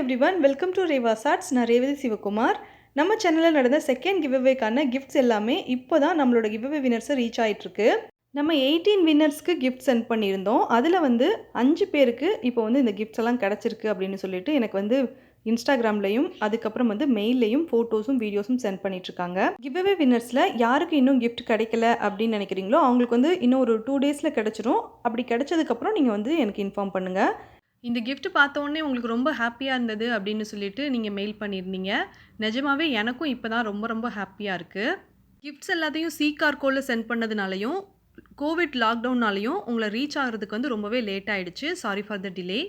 Everyone, welcome to Reva's arts. நான் ரேவதி சிவகுமார். நம்ம சேனலில் நடந்த செகண்ட் கிவ்அவேக்கான கிஃப்ட்ஸ் எல்லாமே இப்போ தான் நம்மளோட கிவ்அவே வினர்ஸை ரீச் ஆகிட்டுருக்கு. நம்ம 18 வின்னர்ஸ்க்கு கிஃப்ட் சென்ட் பண்ணியிருந்தோம். அதில் 5 பேருக்கு இப்போ இந்த கிஃப்ட்ஸ் எல்லாம் கிடச்சிருக்கு அப்படின்னு சொல்லிட்டு எனக்கு இன்ஸ்டாகிராம்லையும் அதுக்கப்புறம் மெயிலையும் ஃபோட்டோஸும் வீடியோஸும் சென்ட் பண்ணிட்டுருக்காங்க. கிவ்அவே வின்னர்ஸில் யாருக்கு இன்னும் கிஃப்ட் கிடைக்கல அப்படின்னு நினைக்கிறீங்களோ அவங்களுக்கு இன்னும் ஒரு 2 டேஸில் கிடச்சிரும். அப்படி கிடைச்சதுக்கப்புறம் நீங்கள் எனக்கு இன்ஃபார்ம் பண்ணுங்கள். இந்த கிஃப்ட் பார்த்தோன்னே உங்களுக்கு ரொம்ப ஹாப்பியாக இருந்தது அப்படின்னு சொல்லிட்டு நீங்கள் மெயில் பண்ணியிருந்தீங்க. நிஜமாவே எனக்கும் இப்போ தான் ரொம்ப ரொம்ப ஹாப்பியாக இருக்குது. கிஃப்ட்ஸ் எல்லாத்தையும் கார்கோவில் சென்ட் பண்ணதுனாலையும் கோவிட் லாக்டவுன்னாலையும் உங்களை ரீச் ஆகிறதுக்கு ரொம்பவே லேட் ஆகிடுச்சு. Sorry for the delay.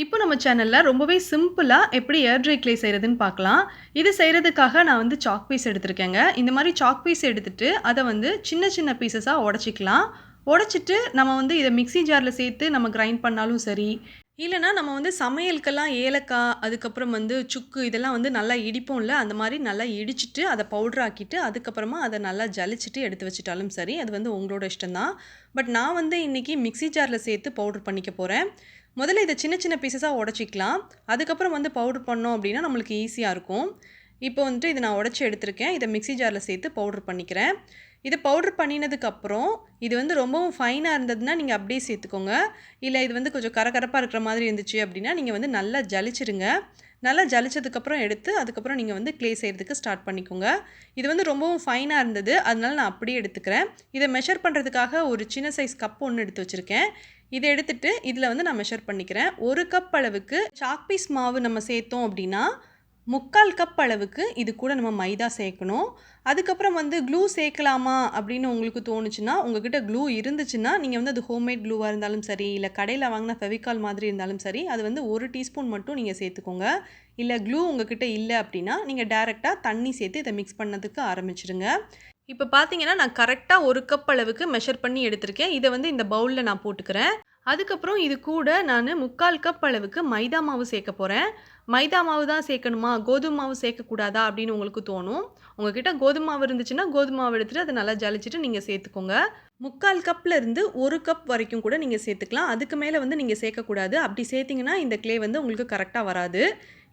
இப்போ நம்ம சேனலில் ரொம்பவே சிம்பிளாக எப்படி ஏர் ட்ரை கிளே செய்கிறதுன்னு பார்க்கலாம். இது செய்கிறதுக்காக நான் சாக் பீஸ் எடுத்திருக்கேங்க. இந்த மாதிரி சாக் பீஸ் எடுத்துகிட்டு அதை சின்ன சின்ன பீசஸாக உடச்சிக்கலாம். உடச்சிட்டு நம்ம இதை மிக்ஸி ஜாரில் சேர்த்து நம்ம கிரைண்ட் பண்ணாலும் சரி, இல்லைனா நம்ம சமையலுக்கெல்லாம் ஏலக்காய் அதுக்கப்புறம் சுக்கு இதெல்லாம் நல்லா இடிப்போம்ல, அந்த மாதிரி நல்லா இடிச்சிட்டு அதை பவுடர் ஆக்கிட்டு அதுக்கப்புறமா அதை நல்லா ஜலிச்சிட்டு எடுத்து வச்சிட்டாலும் சரி, அது உங்களோட இஷ்டம்தான். பட் நான் இன்றைக்கி மிக்ஸி ஜாரில் சேர்த்து பவுடர் பண்ணிக்க போகிறேன். முதல்ல இதை சின்ன சின்ன பீசஸாக உடச்சிக்கலாம். அதுக்கப்புறம் பவுடர் பண்ணோம் அப்படின்னா நம்மளுக்கு ஈஸியாக இருக்கும். இப்போ இதை நான் உடச்சி எடுத்திருக்கேன். இதை மிக்ஸி ஜாரில் சேர்த்து பவுடர் பண்ணிக்கிறேன். இதை பவுடர் பண்ணினதுக்கப்புறம் இது ரொம்பவும் ஃபைனாக இருந்ததுன்னா நீங்கள் அப்படியே சேர்த்துக்கோங்க. இல்லை இது கொஞ்சம் கரகரப்பாக இருக்கிற மாதிரி இருந்துச்சு அப்படின்னா நீங்கள் நல்லா ஜலிச்சிருங்க. நல்லா ஜலிச்சதுக்கப்புறம் எடுத்து அதுக்கப்புறம் நீங்கள் க்ளே செய்கிறதுக்கு ஸ்டார்ட் பண்ணிக்கோங்க. இது ரொம்பவும் ஃபைனாக இருந்தது, அதனால நான் அப்படியே எடுத்துக்கிறேன். இதை மெஷர் பண்ணுறதுக்காக ஒரு சின்ன சைஸ் கப் ஒன்று எடுத்து வச்சுருக்கேன். இதை எடுத்துகிட்டு இதில் நான் மெஷர் பண்ணிக்கிறேன். 1 கப் அளவுக்கு சாக் பீஸ் மாவு நம்ம சேர்த்தோம் அப்படின்னா 3/4 கப் அளவுக்கு இது கூட நம்ம மைதா சேர்க்கணும். அதுக்கப்புறம் க்ளூ சேர்க்கலாமா அப்படின்னு உங்களுக்கு தோணுச்சுன்னா, உங்ககிட்ட க்ளூ இருந்துச்சுன்னா நீங்கள் அது ஹோம்மேட் க்ளூவாக இருந்தாலும் சரி, இல்லை கடையில் வாங்கின ஃபெவிகால் மாதிரி இருந்தாலும் சரி, அது 1 டீஸ்பூன் மட்டும் நீங்கள் சேர்த்துக்கோங்க. இல்லை க்ளூ உங்ககிட்ட இல்லை அப்படின்னா நீங்கள் டேரெக்டாக தண்ணி சேர்த்து இதை மிக்ஸ் பண்ணதுக்கு ஆரம்பிச்சிடுங்க. இப்போ பார்த்தீங்கன்னா நான் கரெக்டாக 1 கப் அளவுக்கு மெஷர் பண்ணி எடுத்திருக்கேன். இதை இந்த பவுலில் நான் போட்டுக்கிறேன். அதுக்கப்புறம் இது கூட நான் 3/4 கப் அளவுக்கு மைதா மாவு சேர்க்க போகிறேன். மைதா மாவு தான் சேர்க்கணுமா, கோதுமை மாவு சேர்க்கக்கூடாதா அப்படின்னு உங்களுக்கு தோணும். உங்ககிட்ட கோதுமை மாவு இருந்துச்சுன்னா கோதுமை மாவு எடுத்துகிட்டு அதை நல்லா ஜலிச்சுட்டு நீங்கள் சேர்த்துக்கோங்க. 3/4 கப்லேருந்து 1 கப் வரைக்கும் கூட நீங்கள் சேர்த்துக்கலாம். அதுக்கு மேலே நீங்கள் சேர்க்கக்கூடாது. அப்படி சேர்த்திங்கன்னா இந்த க்ளே உங்களுக்கு கரெக்டாக வராது.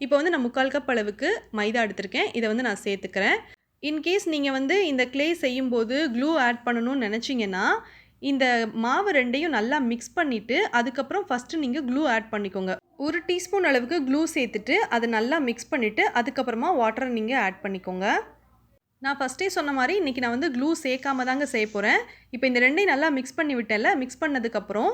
இப்போ நான் 3/4 கப் அளவுக்கு மைதா எடுத்திருக்கேன். இதை நான் சேர்த்துக்கிறேன். இன்கேஸ் நீங்கள் இந்த க்ளே செய்யும்போது க்ளூ ஆட் பண்ணணும்னு நினச்சிங்கன்னா, இந்த மாவு ரெண்டையும் நல்லா மிக்ஸ் பண்ணிவிட்டு அதுக்கப்புறம் ஃபஸ்ட்டு நீங்கள் க்ளூ ஆட் பண்ணிக்கோங்க. 1 டீஸ்பூன் அளவுக்கு க்ளூ சேர்த்துட்டு அதை நல்லா மிக்ஸ் பண்ணிவிட்டு அதுக்கப்புறமா வாட்டரை நீங்கள் ஆட் பண்ணிக்கோங்க. நான் ஃபஸ்ட்டே சொன்ன மாதிரி இன்றைக்கி நான் க்ளூ சேர்க்காம தாங்க செய்ய போகிறேன். இப்போ இந்த ரெண்டையும் நல்லா மிக்ஸ் பண்ணி விட்டேன்ல, மிக்ஸ் பண்ணதுக்கப்புறம்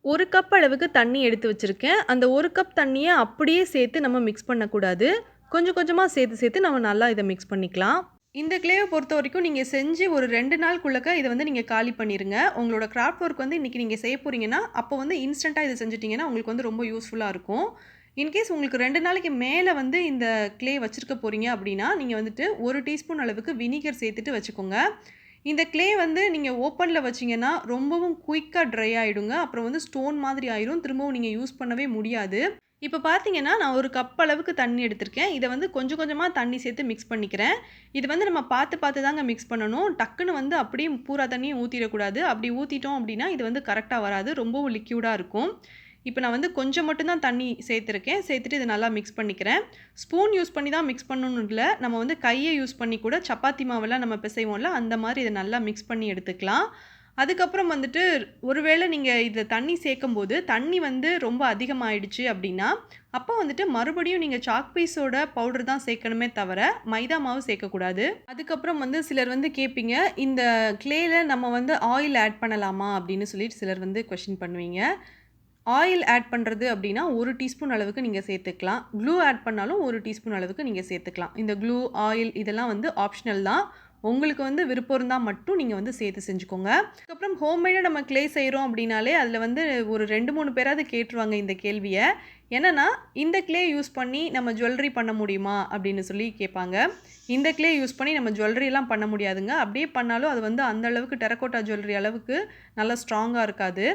1 கப் அளவுக்கு தண்ணி எடுத்து வச்சுருக்கேன். அந்த 1 கப் தண்ணியை அப்படியே சேர்த்து நம்ம மிக்ஸ் பண்ணக்கூடாது. கொஞ்சம் கொஞ்சமாக சேர்த்து நம்ம நல்லா இதை மிக்ஸ் பண்ணிக்கலாம். இந்த க்ளேவை பொறுத்த வரைக்கும் நீங்கள் செஞ்சு ஒரு 2 நாளுக்குள்ளக்க இதை நீங்கள் காலி பண்ணிடுங்க. உங்களோட கிராஃப்ட் ஒர்க் இன்றைக்கி நீங்கள் செய்ய போகிறீங்கன்னா அப்போ இன்ஸ்டண்ட்டாக இதை செஞ்சுட்டிங்கன்னா உங்களுக்கு ரொம்ப யூஸ்ஃபுல்லாக இருக்கும். இன்கேஸ் உங்களுக்கு 2 நாளைக்கு மேலே இந்த க்ளே வச்சுருக்க போகிறீங்க அப்படின்னா நீங்கள் 1 டீஸ்பூன் அளவுக்கு வினிகர் சேர்த்துட்டு வச்சுக்கோங்க. இந்த க்ளே நீங்கள் ஓப்பனில் வச்சிங்கன்னா ரொம்பவும் குயிக்காக ட்ரை ஆகிடுங்க. அப்புறம் ஸ்டோன் மாதிரி ஆயிரும், திரும்பவும் நீங்கள் யூஸ் பண்ணவே முடியாது. இப்போ பார்த்தீங்கன்னா நான் 1 கப் அளவுக்கு தண்ணி எடுத்திருக்கேன். இதை கொஞ்சம் கொஞ்சமாக தண்ணி சேர்த்து மிக்ஸ் பண்ணிக்கிறேன். இது நம்ம பார்த்து தாங்க மிக்ஸ் பண்ணணும். டக்குன்னு அப்படியே பூரா தண்ணியும் ஊற்றிடக்கூடாது. அப்படி ஊற்றிட்டோம் அப்படின்னா இது கரெக்டாக வராது, ரொம்பவும் லிக்யூடாக இருக்கும். இப்போ நான் கொஞ்சம் மட்டும்தான் தண்ணி சேர்த்துருக்கேன். சேர்த்துட்டு இதை நல்லா மிக்ஸ் பண்ணிக்கிறேன். ஸ்பூன் யூஸ் பண்ணி தான் மிக்ஸ் பண்ணணும்னு இல்லை, நம்ம கையை யூஸ் பண்ணி கூட சப்பாத்தி மாவெல்லாம் நம்ம பிசைவோம்ல, அந்த மாதிரி இதை நல்லா மிக்ஸ் பண்ணி எடுத்துக்கலாம். அதுக்கப்புறம் ஒருவேளை நீங்கள் இதை தண்ணி சேர்க்கும்போது தண்ணி ரொம்ப அதிகமாகிடுச்சு அப்படின்னா அப்போ மறுபடியும் நீங்கள் சாக் பீஸோட பவுடர் தான் சேர்க்கணுமே தவிர மைதா மாவு சேர்க்கக்கூடாது. அதுக்கப்புறம் சிலர் கேட்பீங்க, இந்த க்ளேயில் நம்ம ஆயில் ஆட் பண்ணலாமா அப்படின்னு சொல்லிட்டு சிலர் கொஸ்டின் பண்ணுவீங்க. ஆயில் ஆட் பண்ணுறது அப்படின்னா 1 டீஸ்பூன் அளவுக்கு நீங்கள் சேர்த்துக்கலாம். க்ளூ ஆட் பண்ணாலும் 1 டீஸ்பூன் அளவுக்கு நீங்கள் சேர்த்துக்கலாம். இந்த க்ளூ, ஆயில் இதெல்லாம் ஆப்ஷனல் தான். உங்களுக்கு வந்து விருப்பம் இருந்தால் மட்டும் நீங்கள் வந்து சேர்த்து செஞ்சுக்கோங்க. அதுக்கப்புறம் ஹோம்மேடாக நம்ம க்ளே செய்கிறோம் அப்படின்னாலே அதில் வந்து ஒரு 2-3 பேராவது கேட்டுருவாங்க இந்த கேள்வியை. என்னென்னா, இந்த க்ளே யூஸ் பண்ணி நம்ம ஜுவல்லரி பண்ண முடியுமா அப்படின்னு சொல்லி கேட்பாங்க. இந்த க்ளே யூஸ் பண்ணி நம்ம ஜுவல்லரிலாம் பண்ண முடியாதுங்க. அப்படியே பண்ணாலும் அது வந்து அந்த அளவுக்கு டெரகோட்டா ஜுவல்லரி அளவுக்கு நல்லா ஸ்ட்ராங்காக இருக்காது.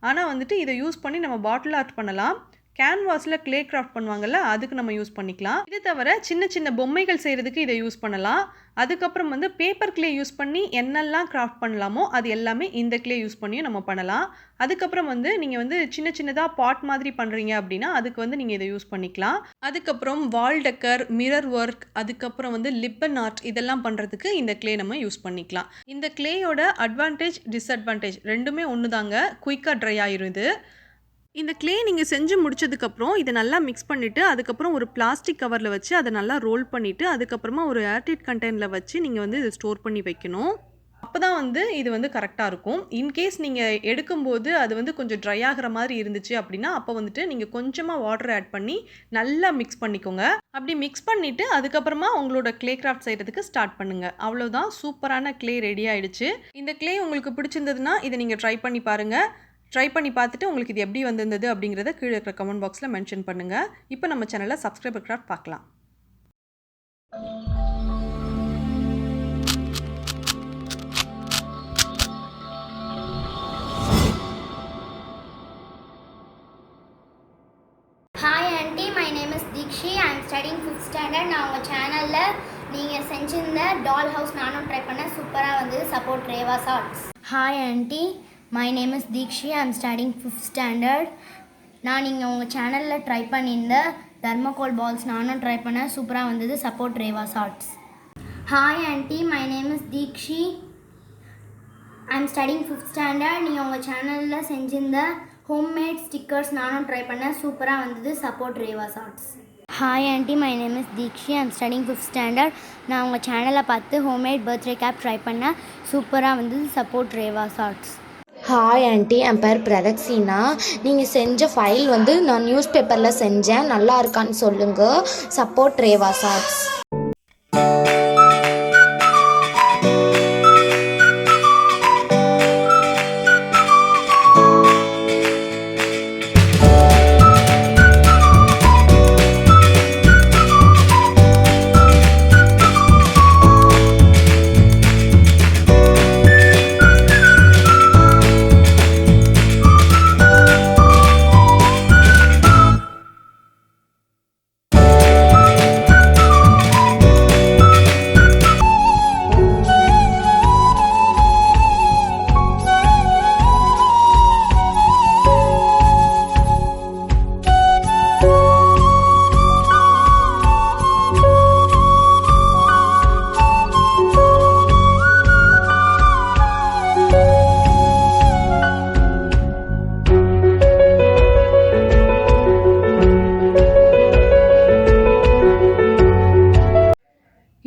ஆனால் வந்துட்டு இதை யூஸ் பண்ணி நம்ம பாட்டில் ஆர்ட் பண்ணலாம். கேன்வாஸில் க்ளே கிராஃப்ட் பண்ணுவாங்கள்ல, அதுக்கு நம்ம யூஸ் பண்ணிக்கலாம். இது தவிர சின்ன சின்ன பொம்மைகள் செய்கிறதுக்கு இதை யூஸ் பண்ணலாம். அதுக்கப்புறம் வந்து பேப்பர் க்ளே யூஸ் பண்ணி என்னெல்லாம் கிராஃப்ட் பண்ணலாமோ அது எல்லாமே இந்த க்ளே யூஸ் பண்ணியும் நம்ம பண்ணலாம். அதுக்கப்புறம் வந்து நீங்கள் வந்து சின்ன சின்னதாக பாட் மாதிரி பண்ணுறீங்க அப்படின்னா அதுக்கு வந்து நீங்கள் இதை யூஸ் பண்ணிக்கலாம். அதுக்கப்புறம் வால் டெக்கர், மிரர் ஒர்க், அதுக்கப்புறம் வந்து லிப்பன் ஆர்ட் இதெல்லாம் பண்ணுறதுக்கு இந்த க்ளே நம்ம யூஸ் பண்ணிக்கலாம். இந்த க்ளேயோட அட்வான்டேஜ், டிஸ்அட்வான்டேஜ் ரெண்டுமே ஒன்று தாங்க. குயிக்காக ட்ரை ஆயிரும் இது. இந்த க்ளே நீங்கள் செஞ்சு முடிச்சதுக்கப்புறம் இதை நல்லா மிக்ஸ் பண்ணிவிட்டு அதுக்கப்புறம் ஒரு பிளாஸ்டிக் கவரில் வச்சு அதை நல்லா ரோல் பண்ணிவிட்டு அதுக்கப்புறமா ஒரு ஏர்டைட் கண்டெய்னரில் வச்சு நீங்கள் வந்து இதை ஸ்டோர் பண்ணி வைக்கணும். அப்போ தான் வந்து இது வந்து கரெக்டாக இருக்கும். இன்கேஸ் நீங்கள் எடுக்கும்போது அது வந்து கொஞ்சம் ட்ரை ஆகிற மாதிரி இருந்துச்சு அப்படின்னா அப்போ வந்துட்டு நீங்கள் கொஞ்சமாக வாட்டர் ஆட் பண்ணி நல்லா மிக்ஸ் பண்ணிக்கோங்க. அப்படி மிக்ஸ் பண்ணிவிட்டு அதுக்கப்புறமா உங்களோட க்ளே கிராஃப்ட் செய்கிறதுக்கு ஸ்டார்ட் பண்ணுங்கள். அவ்வளோதான், சூப்பரான க்ளே ரெடி ஆகிடுச்சு. இந்த க்ளே உங்களுக்கு பிடிச்சிருந்ததுன்னா இதை நீங்கள் ட்ரை பண்ணி பாருங்கள். ட்ரை பண்ணி பார்த்துட்டு உங்களுக்கு இது எப்படி வந்திருந்தது அப்படிங்கிறத கீழே இருக்கிற கமெண்ட் பாக்ஸில் மென்ஷன் பண்ணுங்கள். இப்போ நம்ம சேனலை சப்ஸ்கிரைபர் கிராஃப்ட் பார்க்கலாம். Hi auntie, my name is Dikshi. I am studying 5th standard. நான் உங்கள் சேனலில் நீங்கள் செஞ்சிருந்த டால் ஹவுஸ் நானும் ட்ரை பண்ணேன். சூப்பராக வந்து சப்போர்ட் ரேவாஸ் arts. Hi auntie, my name is Dikshi. I am studying 5th standard. நான் நீங்கள் உங்கள் சேனலில் ட்ரை பண்ணியிருந்த தர்மகோல் பால்ஸ் நானும் ட்ரை பண்ணேன். சூப்பராக வந்தது. சப்போர்ட் ரேவாஸ் arts. Hi auntie, my name is Dikshi. I am studying 5th standard. நீங்கள் உங்கள் சேனலில் செஞ்சிருந்த ஹோம்மேட் ஸ்டிக்கர்ஸ் நானும் ட்ரை பண்ணேன். சூப்பராக வந்தது. சப்போர்ட் ரேவாஸ் arts. Hi auntie, my name is Dikshi. I am studying 5th standard. நான் உங்கள் சேனலை பார்த்து ஹோம்மேட் பர்த்டே கேப் ட்ரை பண்ணேன். சூப்பராக வந்தது. சப்போர்ட் ரேவாஸ் ஆர்ட்ஸ். ஹாய் ஆண்டி, என் பேர் பிரதக்ஷினா. நீங்கள் செஞ்ச ஃபைல் வந்து நான் நியூஸ் பேப்பரில் செஞ்சேன், நல்லா இருக்கான்னு சொல்லுங்கள். சப்போர்ட் ரேவாஸ் ஆர்ட்ஸ்.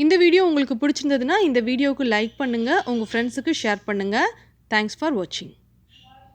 இந்த வீடியோ உங்களுக்கு பிடிச்சிருந்ததுன்னா இந்த வீடியோவுக்கு லைக் பண்ணுங்கள், உங்கள் ஃப்ரெண்ட்ஸுக்கு ஷேர் பண்ணுங்கள். தேங்க்ஸ் ஃபார் வாட்சிங்.